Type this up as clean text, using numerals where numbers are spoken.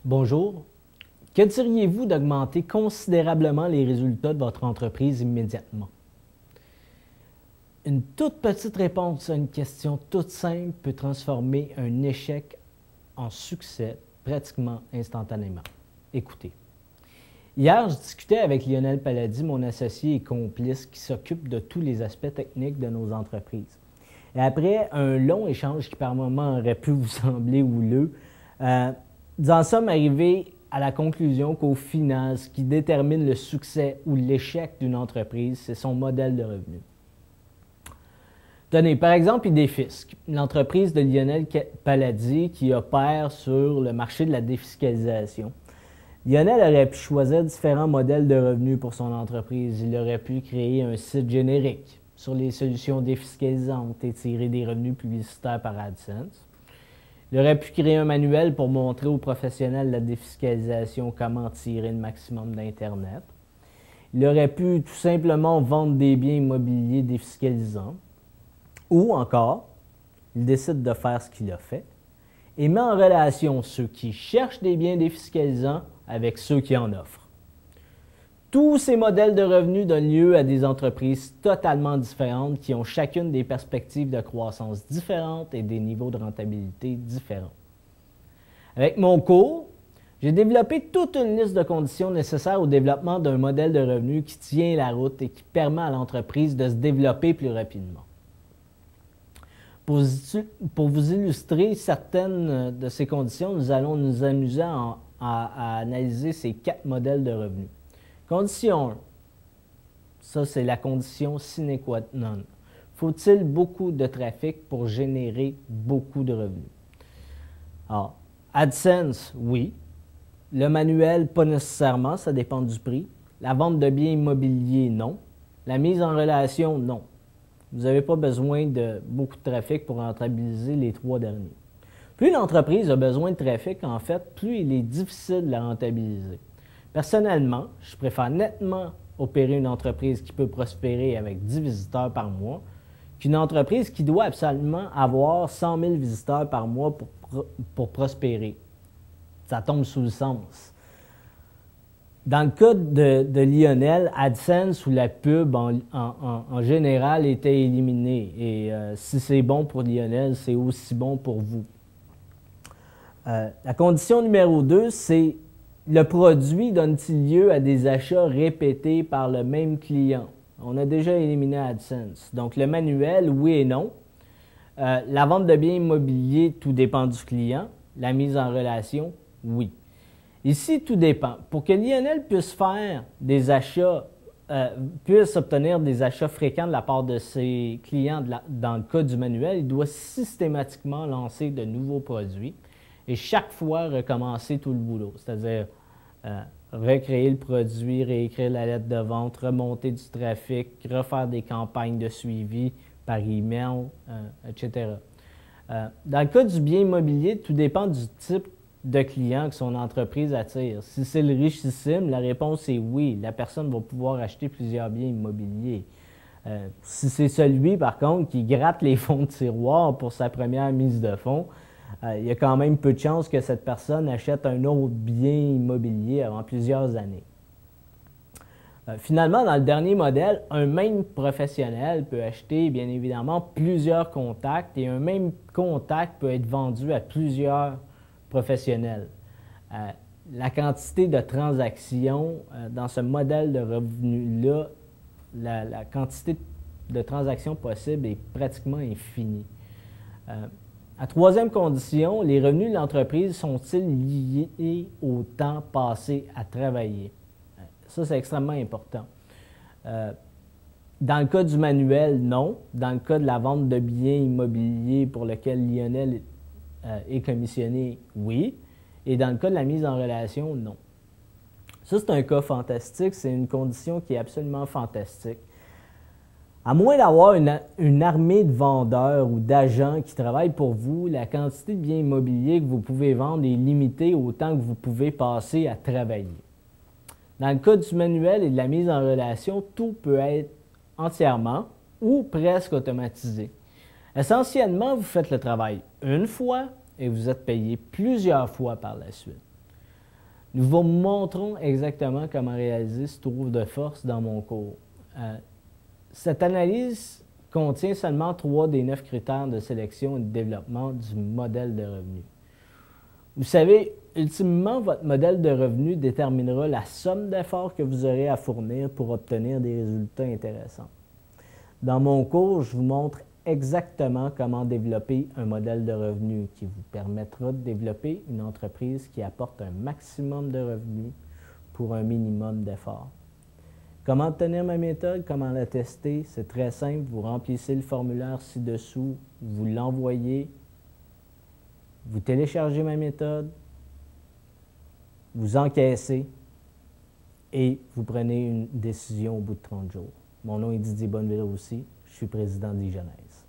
Bonjour. Que diriez-vous d'augmenter considérablement les résultats de votre entreprise immédiatement? Une toute petite réponse à une question toute simple peut transformer un échec en succès pratiquement instantanément. Écoutez. Hier, je discutais avec Lionel Palladi, mon associé et complice qui s'occupe de tous les aspects techniques de nos entreprises. Et après un long échange qui par moments aurait pu vous sembler houleux, nous en sommes arrivés à la conclusion qu'au final, ce qui détermine le succès ou l'échec d'une entreprise, c'est son modèle de revenu. Tenez, par exemple, Idéfisc, l'entreprise de Lionel Palladi qui opère sur le marché de la défiscalisation. Lionel aurait pu choisir différents modèles de revenus pour son entreprise. Il aurait pu créer un site générique sur les solutions défiscalisantes et tirer des revenus publicitaires par AdSense. Il aurait pu créer un manuel pour montrer aux professionnels de la défiscalisation comment tirer le maximum d'Internet. Il aurait pu tout simplement vendre des biens immobiliers défiscalisants. Ou encore, il décide de faire ce qu'il a fait et met en relation ceux qui cherchent des biens défiscalisants avec ceux qui en offrent. Tous ces modèles de revenus donnent lieu à des entreprises totalement différentes qui ont chacune des perspectives de croissance différentes et des niveaux de rentabilité différents. Avec mon cours, j'ai développé toute une liste de conditions nécessaires au développement d'un modèle de revenus qui tient la route et qui permet à l'entreprise de se développer plus rapidement. Pour vous illustrer certaines de ces conditions, nous allons nous amuser à analyser ces 4 modèles de revenus. Condition 1, ça c'est la condition sine qua non. Faut-il beaucoup de trafic pour générer beaucoup de revenus? Alors, AdSense, oui. Le manuel, pas nécessairement, ça dépend du prix. La vente de biens immobiliers, non. La mise en relation, non. Vous n'avez pas besoin de beaucoup de trafic pour rentabiliser les 3 derniers. Plus l'entreprise a besoin de trafic, en fait, plus il est difficile de la rentabiliser. Personnellement, je préfère nettement opérer une entreprise qui peut prospérer avec 10 visiteurs par mois qu'une entreprise qui doit absolument avoir 100 000 visiteurs par mois pour prospérer. Ça tombe sous le sens. Dans le cas de Lionel, AdSense ou la pub en général était éliminée. Et si c'est bon pour Lionel, c'est aussi bon pour vous. La condition numéro 2, c'est le produit donne-t-il lieu à des achats répétés par le même client? On a déjà éliminé AdSense. Donc, le manuel, oui et non. La vente de biens immobiliers, tout dépend du client. La mise en relation, oui. Ici, tout dépend. Pour que Lionel puisse faire des achats, puisse obtenir des achats fréquents de la part de ses clients dans le cas du manuel, il doit systématiquement lancer de nouveaux produits et chaque fois recommencer tout le boulot, c'est-à-dire recréer le produit, réécrire la lettre de vente, remonter du trafic, refaire des campagnes de suivi par email, etc. Dans le cas du bien immobilier, tout dépend du type de clients que son entreprise attire. Si c'est le richissime, la réponse est oui. La personne va pouvoir acheter plusieurs biens immobiliers. Si c'est celui, par contre, qui gratte les fonds de tiroir pour sa première mise de fonds, il y a quand même peu de chances que cette personne achète un autre bien immobilier avant plusieurs années. Finalement, dans le dernier modèle, un même professionnel peut acheter, bien évidemment, plusieurs contacts et un même contact peut être vendu à plusieurs professionnels. La quantité de transactions dans ce modèle de revenu-là, la quantité de transactions possibles est pratiquement infinie. La troisième condition, les revenus de l'entreprise sont-ils liés au temps passé à travailler? Ça, c'est extrêmement important. Dans le cas du manuel, non. Dans le cas de la vente de biens immobiliers pour lequel Lionel est commissionné, oui. Et dans le cas de la mise en relation, non. Ça, c'est un cas fantastique. C'est une condition qui est absolument fantastique. À moins d'avoir une armée de vendeurs ou d'agents qui travaillent pour vous, la quantité de biens immobiliers que vous pouvez vendre est limitée au temps que vous pouvez passer à travailler. Dans le cas du manuel et de la mise en relation, tout peut être entièrement ou presque automatisé. Essentiellement, vous faites le travail une fois et vous êtes payé plusieurs fois par la suite. Nous vous montrons exactement comment réaliser ce tour de force dans mon cours. Cette analyse contient seulement 3 des 9 critères de sélection et de développement du modèle de revenu. Vous savez, ultimement, votre modèle de revenu déterminera la somme d'efforts que vous aurez à fournir pour obtenir des résultats intéressants. Dans mon cours, je vous montre exactement comment développer un modèle de revenu qui vous permettra de développer une entreprise qui apporte un maximum de revenus pour un minimum d'efforts. Comment obtenir ma méthode, comment la tester? C'est très simple, vous remplissez le formulaire ci-dessous, vous l'envoyez, vous téléchargez ma méthode, vous encaissez et vous prenez une décision au bout de 30 jours. Mon nom est Didier Bonneville aussi, je suis président d'Igenèse.